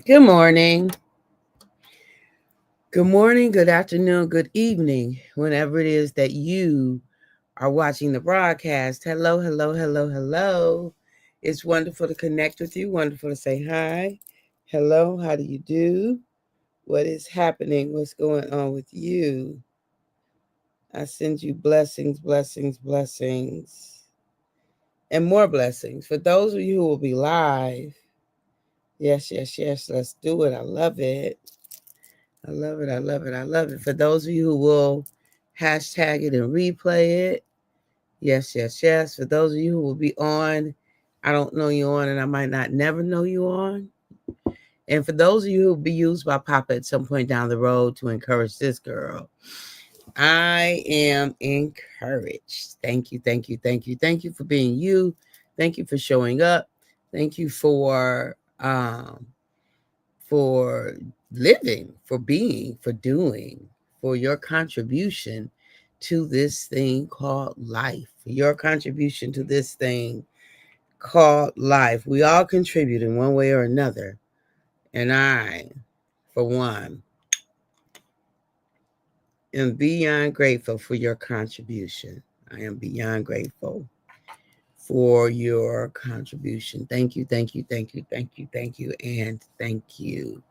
Good morning. Good morning, good afternoon, good evening, whenever it is that you are watching the broadcast. Hello, hello, hello, hello. It's wonderful to connect with you, wonderful to say hi. Hello, how do you do? What is happening? What's going on with you? I send you blessings, blessings, blessings, and more blessings. For those of you who will be live, yes, yes, yes, let's do it. I love it. I love it. I love it. I love it. For those of you who will hashtag it and replay it, yes, yes, yes. For those of you who will be on, I don't know you on, and I might not never know you on. And for those of you who will be used by Papa at some point down the road to encourage this girl, I am encouraged. Thank you, thank you, thank you, thank you for being you. Thank you for showing up. Thank you for living, for being, for doing, for your contribution to this thing called life, for your contribution to this thing called life. We all contribute in one way or another. And I, for one, am beyond grateful for your contribution. I am beyond grateful for your contribution. Thank you, thank you, thank you, thank you, thank you, and thank you.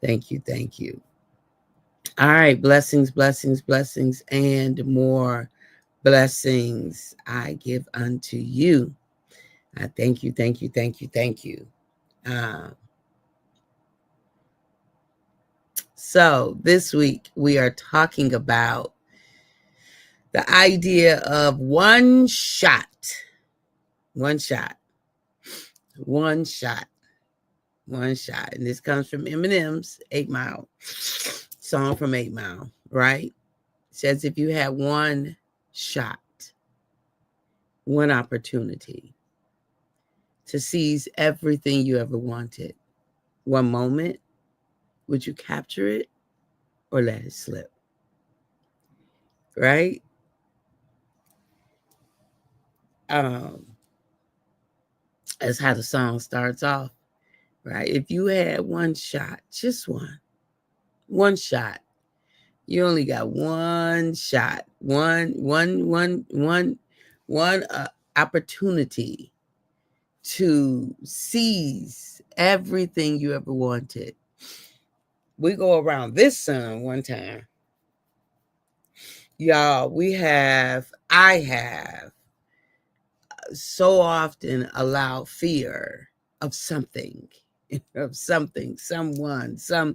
Thank you, thank you. All right, blessings, blessings, blessings, and more blessings I give unto you. I thank you, thank you, thank you, thank you. Um, so this week we are talking about the idea of one shot, one shot, one shot, one shot. And this comes from Eminem's 8 Mile song from 8 Mile, right? It says if you had one shot, one opportunity to seize everything you ever wanted. One moment, would you capture it or let it slip? Right? Um, that's how the song starts off. Right? If you had one shot, just one shot. You only got one shot, one opportunity to seize everything you ever wanted. We go around this sun one time, y'all. I have so often allowed fear of something, of something, someone, some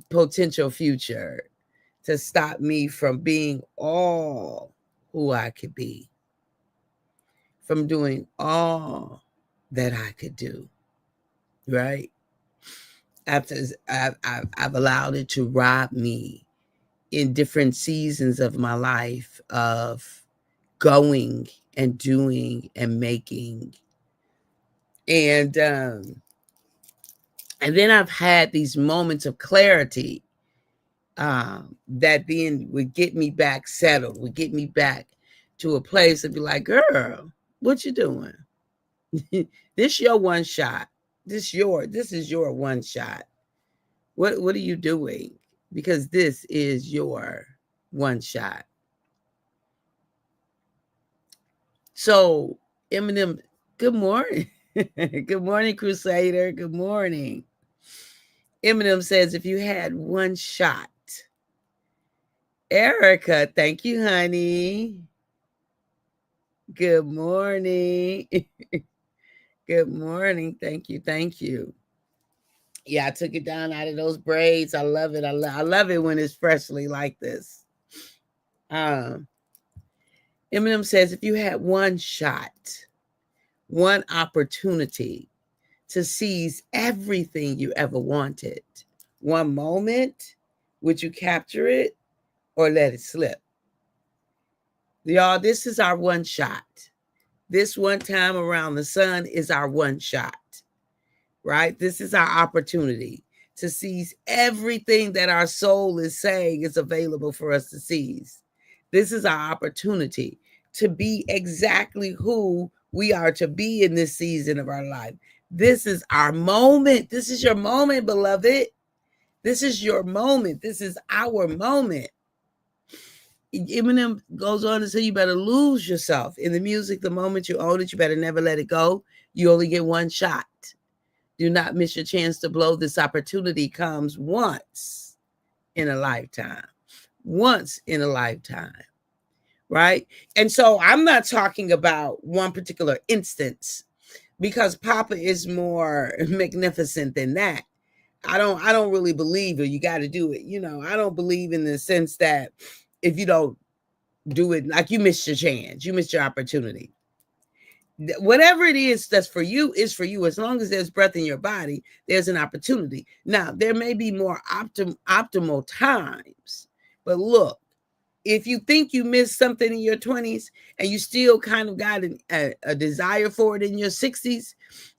potential future to stop me from being all who I could be, from doing all that I could do, right? After I've allowed it to rob me in different seasons of my life of going and doing and making. And then I've had these moments of clarity that then would get me back settled, would get me back to a place and be like, girl, what you doing? This your one shot. This is your one shot. What are you doing? Because this is your one shot. So Eminem, good morning. Good morning, Crusader. Good morning. Eminem says, if you had one shot, Erica, thank you, honey. Good morning. Good morning. Thank you. Thank you. Yeah, I took it down out of those braids. I love it. I love it when it's freshly like this. Um, Eminem says, if you had one shot, one opportunity to seize everything you ever wanted, one moment, would you capture it or let it slip? Y'all, this is our one shot. This one time around the sun is our one shot, right? This is our opportunity to seize everything that our soul is saying is available for us to seize. This is our opportunity to be exactly who we are to be in this season of our life. This is our moment. This is your moment, beloved. This is your moment. This is our moment. Eminem goes on to say you better lose yourself in the music. The moment you own it, you better never let it go. You only get one shot. Do not miss your chance to blow. This opportunity comes once in a lifetime. Once in a lifetime. Right? And so I'm not talking about one particular instance, because Papa is more magnificent than that. I don't really believe it. You got to do it. I don't believe in the sense that if you don't do it, like, you missed your chance, you missed your opportunity. Whatever it is that's for you is for you. As long as there's breath in your body, there's an opportunity. Now, there may be more optimal times, but look, if you think you missed something in your 20s and you still kind of got a desire for it in your 60s,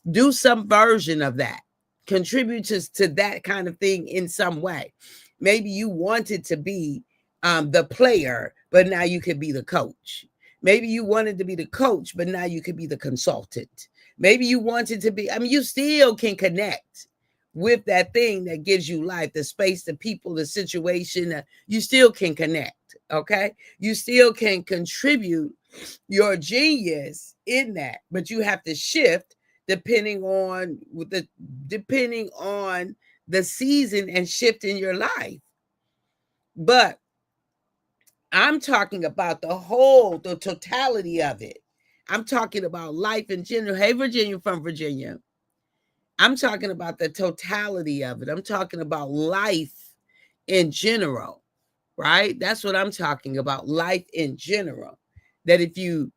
do some version of that. Contribute to that kind of thing in some way. Maybe you wanted to be the player, but now you could be the coach. Maybe you wanted to be the coach, but now you could be the consultant. Maybe you wanted to be, you still can connect with that thing that gives you life, the space, the people, the situation. You still can connect, okay? You still can contribute your genius in that, but you have to shift depending on the season and shift in your life. But I'm talking about the totality of it. I'm talking about life in general. Hey, Virginia from Virginia. I'm talking about the totality of it. I'm talking about life in general, right? That's what I'm talking about, life in general. That if you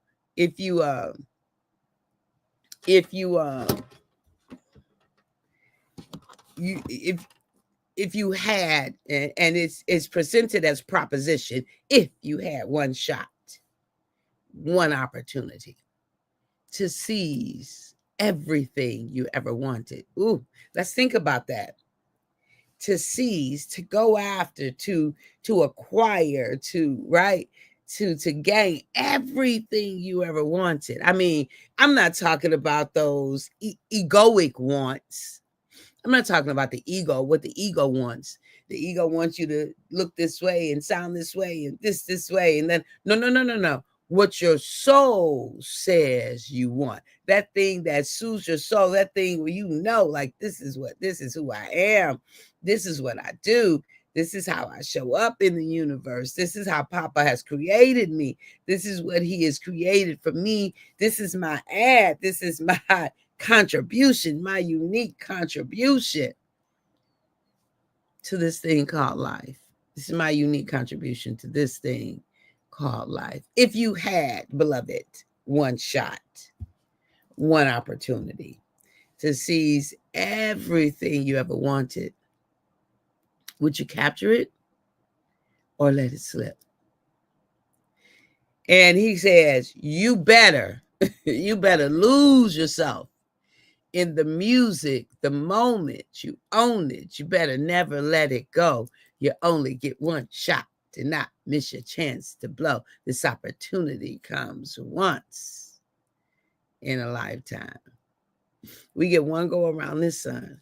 had, and it's presented as proposition, if you had one shot, one opportunity to seize everything you ever wanted. Ooh, let's think about that. To seize, to go after, to acquire, to gain everything you ever wanted. I'm not talking about those egoic wants. I'm not talking about the ego, what the ego wants. The ego wants you to look this way and sound this way and this way. And then, no. What your soul says you want. That thing that soothes your soul, that thing where like, this is who I am. This is what I do. This is how I show up in the universe. This is how Papa has created me. This is what he has created for me. This is my ad. This is my contribution, my unique contribution to this thing called life. This is my unique contribution to this thing called life. If you had, beloved, one shot, one opportunity to seize everything you ever wanted, would you capture it or let it slip? And he says, you better lose yourself in the music the moment you own it. You better never let it go. You only get one shot. Do not miss your chance to blow. This opportunity comes once in a lifetime. We get one go around this sun.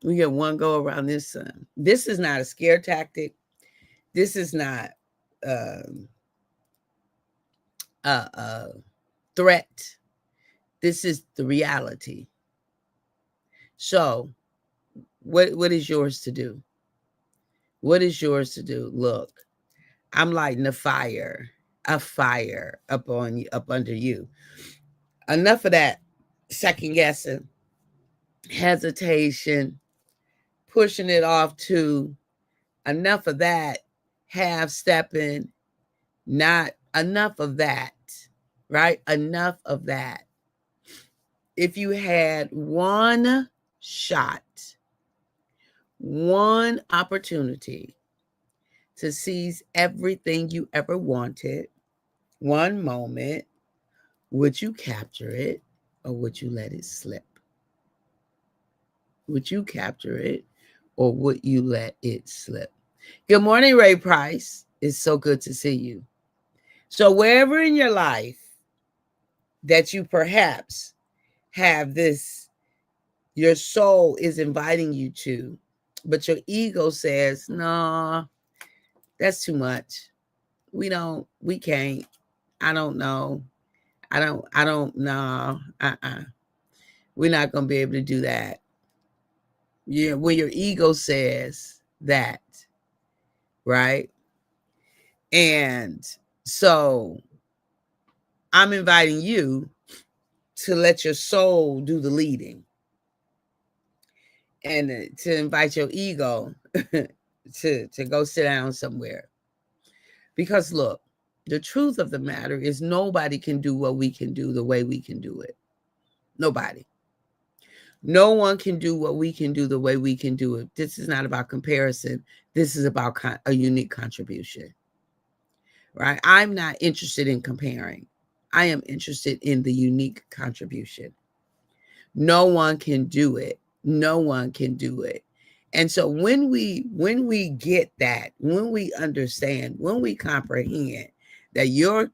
We get one go around this sun. This is not a scare tactic. This is not a threat. This is the reality. So, what is yours to do? What is yours to do? Look, I'm lighting a fire up under you. Enough of that second guessing, hesitation, pushing it off to enough of that, half stepping, not enough of that, right? Enough of that. If you had one shot, one opportunity to seize everything you ever wanted, one moment, would you capture it or would you let it slip? Would you capture it or would you let it slip? Good morning, Ray Price. It's so good to see you. So wherever in your life that you perhaps have this, your soul is inviting you to, but your ego says, no, that's too much. We can't. I don't know. I don't know. We're not going to be able to do that. Yeah, when your ego says that, right? And so I'm inviting you to let your soul do the leading, and to invite your ego to go sit down somewhere. Because look, the truth of the matter is nobody can do what we can do the way we can do it. Nobody. No one can do what we can do the way we can do it. This is not about comparison. This is about a unique contribution, right? I'm not interested in comparing. I am interested in the unique contribution. No one can do it. No one can do it. And so when we get that, when we understand, when we comprehend that your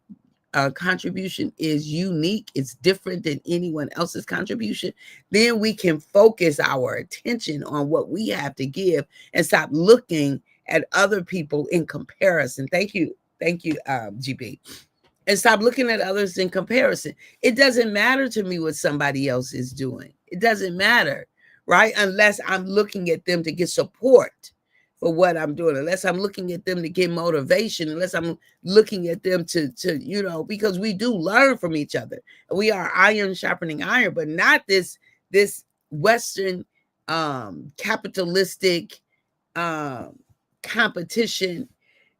contribution is unique, it's different than anyone else's contribution, then we can focus our attention on what we have to give and stop looking at other people in comparison. Thank you, GB. And stop looking at others in comparison. It doesn't matter to me what somebody else is doing. It doesn't matter, right? Unless I'm looking at them to get support for what I'm doing, unless I'm looking at them to get motivation, unless I'm looking at them to because we do learn from each other. We are iron sharpening iron, but not this Western capitalistic competition,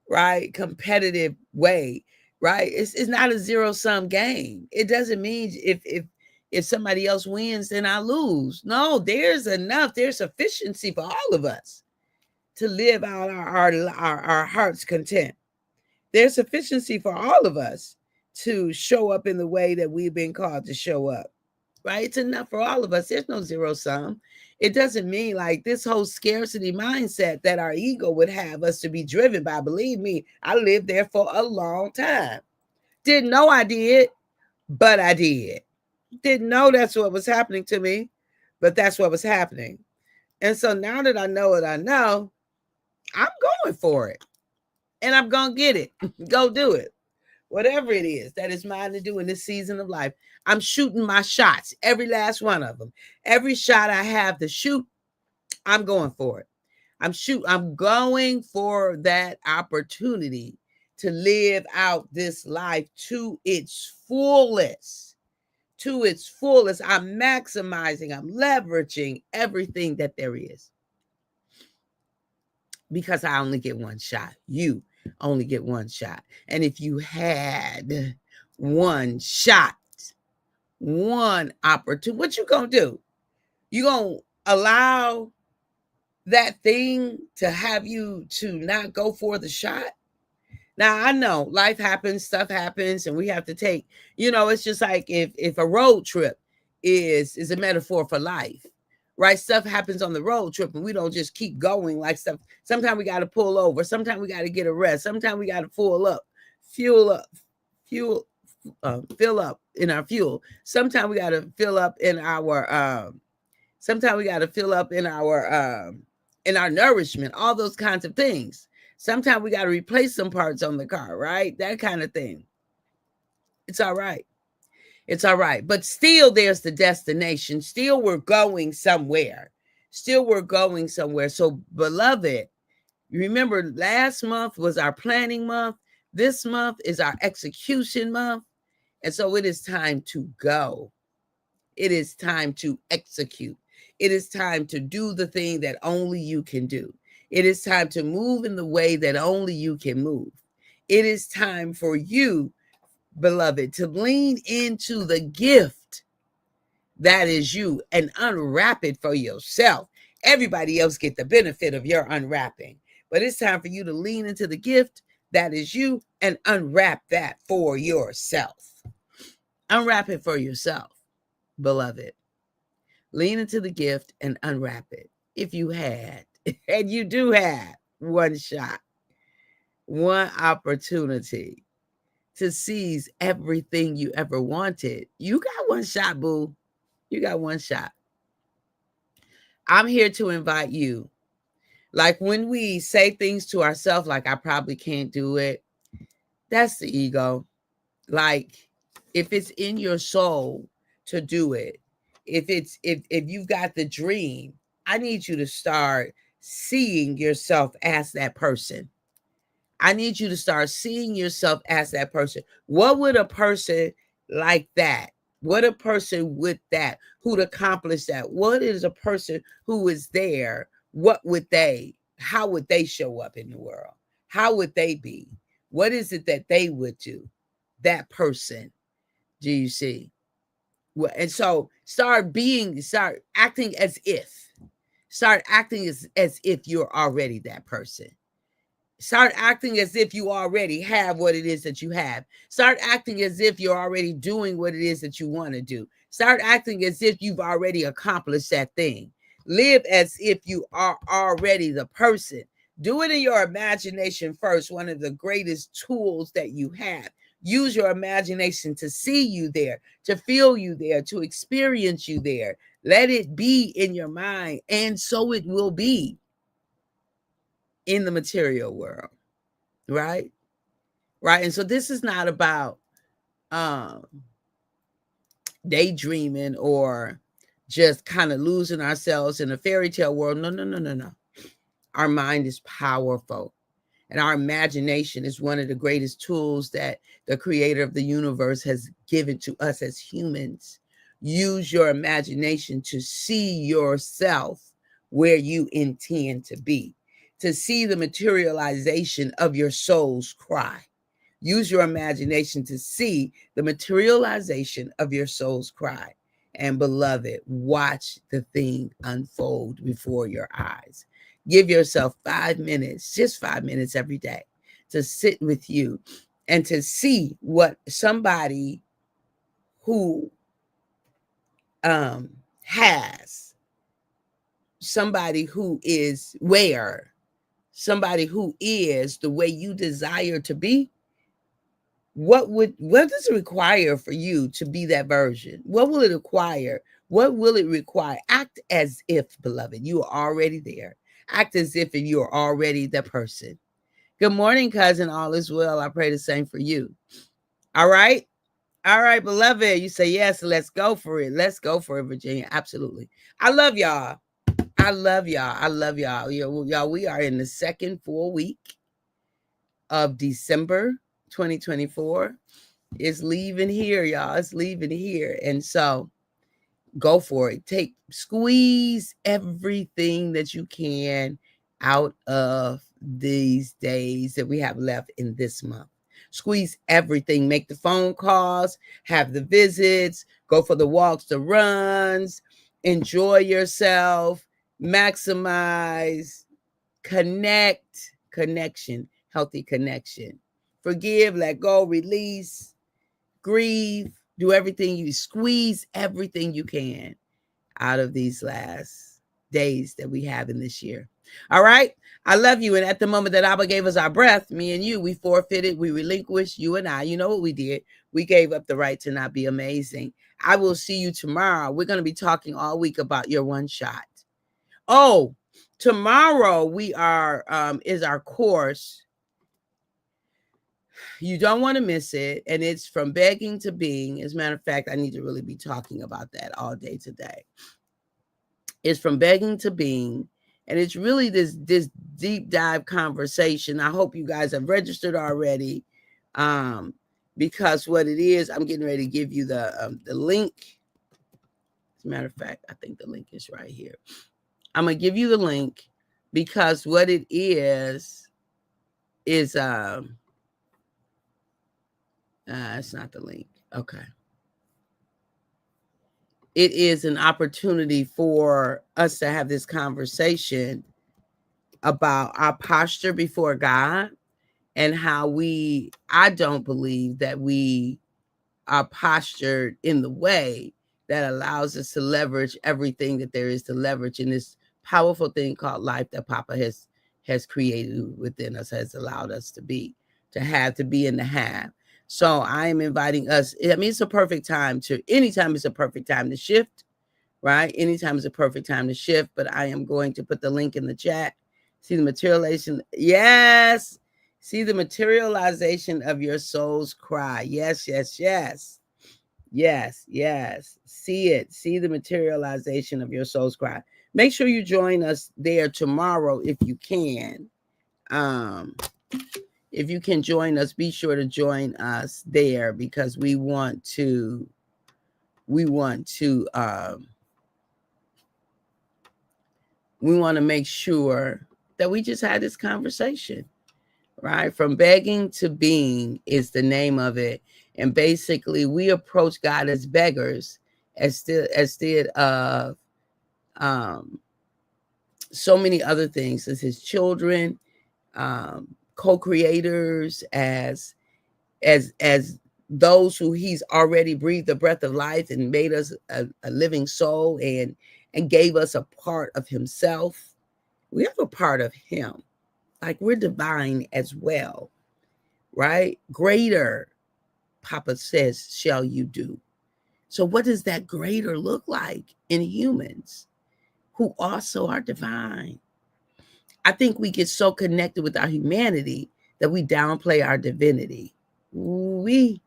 right? Competitive way, right? It's not a zero-sum game. It doesn't mean if somebody else wins, then I lose. No, there's sufficiency for all of us to live out our heart's content. There's sufficiency for all of us to show up in the way that we've been called to show up, right? It's enough for all of us. There's no zero sum. It doesn't mean like this whole scarcity mindset that our ego would have us to be driven by. Believe me, I lived there for a long time. Didn't know I did, but I did. Didn't know that's what was happening to me, but that's what was happening. And so now that I know what I know, I'm going for it. And I'm going to get it. Go do it. Whatever it is that is mine to do in this season of life. I'm shooting my shots, every last one of them. Every shot I have to shoot, I'm going for it. I'm going for that opportunity to live out this life to its fullest. To its fullest. I'm maximizing, I'm leveraging everything that there is. Because I only get one shot. You only get one shot. And if you had one shot, one opportunity, what you gonna do? You gonna allow that thing to have you to not go for the shot? Now, I know life happens, stuff happens, and we have to take, it's just like if a road trip is a metaphor for life, right? Stuff happens on the road trip and we don't just keep going like stuff. Sometimes we got to pull over. Sometimes we got to get a rest. Sometimes we got to fill up in our fuel. Sometimes we got to fill up in our, in our nourishment, all those kinds of things. Sometimes we got to replace some parts on the car, right? That kind of thing. It's all right. It's all right. But still, there's the destination. Still, we're going somewhere. So, beloved, remember last month was our planning month. This month is our execution month. And so it is time to go. It is time to execute. It is time to do the thing that only you can do. It is time to move in the way that only you can move. It is time for you, beloved, to lean into the gift that is you and unwrap it for yourself. Everybody else get the benefit of your unwrapping, but it's time for you to lean into the gift that is you and unwrap that for yourself. Unwrap it for yourself, beloved. Lean into the gift and unwrap it. If you had, and you do have, one shot, one opportunity to seize everything you ever wanted. You got one shot, boo. You got one shot. I'm here to invite you. Like when we say things to ourselves, like I probably can't do it, that's the ego. Like if it's in your soul to do it, if you've got the dream, I need you to start seeing yourself as that person. I need you to start seeing yourself as that person. What would a person like that? What a person with that who'd accomplish that? What is a person who is there? What would they? How would they show up in the world? How would they be? What is it that they would do? That person. Do you see? Well, and so start acting as if. Start acting as if you're already that person. Start acting as if you already have what it is that you have. Start acting as if you're already doing what it is that you want to do. Start acting as if you've already accomplished that thing. Live as if you are already the person. Do it in your imagination first, one of the greatest tools that you have. Use your imagination to see you there, to feel you there, to experience you there. Let it be in your mind, and so it will be in the material world. Right? Right. And so this is not about daydreaming or just kind of losing ourselves in a fairy tale world. No, no, no, no, no. Our mind is powerful. And our imagination is one of the greatest tools that the creator of the universe has given to us as humans. Use your imagination to see yourself where you intend to be, to see the materialization of your soul's cry. Use your imagination to see the materialization of your soul's cry. And beloved, watch the thing unfold before your eyes. Give yourself 5 minutes, just 5 minutes every day, to sit with you and to see what somebody who has, somebody who is where, somebody who is the way you desire to be. What does it require for you to be that version? What will it require? What will it require? Act as if, beloved, you are already there. Act as if you're already the person. Good morning, cousin. All is well. I pray the same for you. All right. All right, beloved. You say yes. Let's go for it. Let's go for it, Virginia. Absolutely. I love y'all. I love y'all. I love y'all. Y'all, we are in the second full week of December 2024. It's leaving here, y'all. It's leaving here. And so go for it. Squeeze everything that you can out of these days that we have left in this month. Squeeze everything. Make the phone calls, have the visits, go for the walks, the runs, enjoy yourself, maximize, connection, healthy connection. Forgive, let go, release, grieve, do everything. You squeeze everything you can out of these last days that we have in this year. All right. I love you. And at the moment that Abba gave us our breath, me and you, we forfeited, we relinquished, you and I. You know what we did? We gave up the right to not be amazing. I will see you tomorrow. We're going to be talking all week about your one shot. Oh, tomorrow is our course. You don't want to miss it. And it's from begging to being. As a matter of fact, I need to really be talking about that all day today. It's from begging to being. And it's really this deep dive conversation. I hope you guys have registered already. Because what it is, I'm getting ready to give you the link. As a matter of fact, I think the link is right here. I'm going to give you the link because what it is it's not the link. Okay. It is an opportunity for us to have this conversation about our posture before God and how I don't believe that we are postured in the way that allows us to leverage everything that there is to leverage in this powerful thing called life that Papa has created within us, has allowed us to be in the have. So I am inviting us. I mean, it's a perfect time anytime it's a perfect time to shift. right? Anytime is a perfect time to shift, but I am going to put the link in the chat. See the materialization. Yes. See the materialization of your soul's cry. Yes, yes, yes. Yes, yes. See it. See the materialization of your soul's cry. Make sure you join us there tomorrow if you can. If you can join us, be sure to join us there, because we want to make sure that we just had this conversation, right? From begging to being is the name of it. And basically we approach God as beggars instead of so many other things, as his children, co-creators, as those who he's already breathed the breath of life and made us a living soul, and gave us a part of himself. We have a part of him, like we're divine as well, right? Greater, Papa says, shall you do. So what does that greater look like in humans who also are divine? I think we get so connected with our humanity that we downplay our divinity. We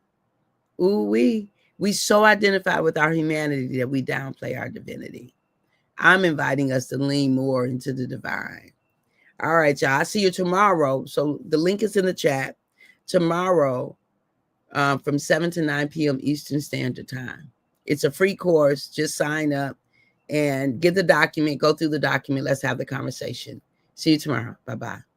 so identify with our humanity that we downplay our divinity. I'm inviting us to lean more into the divine. All right, y'all. I'll see you tomorrow. So the link is in the chat. Tomorrow, from 7 to 9 p.m. Eastern Standard Time. It's a free course. Just sign up and get the document. Go through the document. Let's have the conversation. See you tomorrow. Bye-bye.